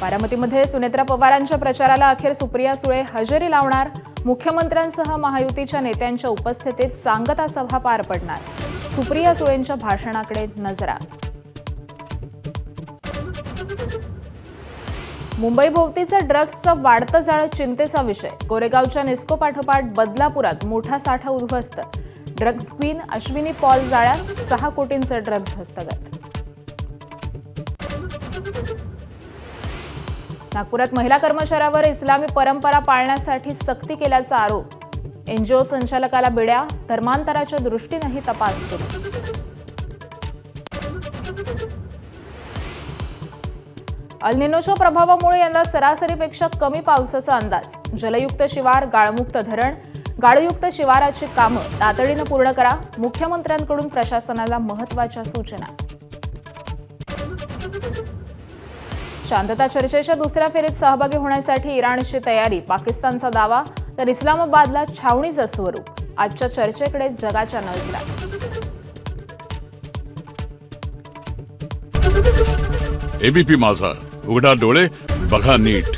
बारामतीमध्ये सुनेत्रा पवारांच्या प्रचाराला अखेर सुप्रिया सुळे हजेरी लावणार. मुख्यमंत्र्यांसह महायुतीच्या नेत्यांच्या उपस्थितीत सांगता सभा पार पडणार. सुप्रिया सुळेंच्या भाषणाकडे नजरा. मुंबईभोवतीचं ड्रग्सचं वाढतं जाळं चिंतेचा विषय. कोरेगावच्या निस्को पाठोपाठ बदलापुरात मोठा साठा उद्ध्वस्त. ड्रग्ज क्वीन अश्विनी पॉल जाळ्यात. 6 कोटींचे ड्रग्ज हस्तगत. नागपुरात महिला कर्मचाऱ्यावर इस्लामी परंपरा पाळण्यासाठी सक्ती केल्याचा आरोप. एनजीओ संचालकाला बिड्या. धर्मांतराच्या दृष्टीनेही तपास सुरू. अल निनोच्या प्रभावामुळे यंदा सरासरीपेक्षा कमी पावसाचा अंदाज. जलयुक्त शिवार, गाळमुक्त धरण, गाळयुक्त शिवाराची कामं तातडीनं पूर्ण करा. मुख्यमंत्र्यांकडून प्रशासनाला महत्त्वाच्या सूचना. शांतता चर्चेच्या दुसऱ्या फेरीत सहभागी होण्यासाठी इराणची तयारी. पाकिस्तानचा दावा तर इस्लामाबादला छावणीचं स्वरूप. आजच्या चर्चेकडे जगाच्या नजरा. एबीपी माझा, उघडा डोळे बघा नीट.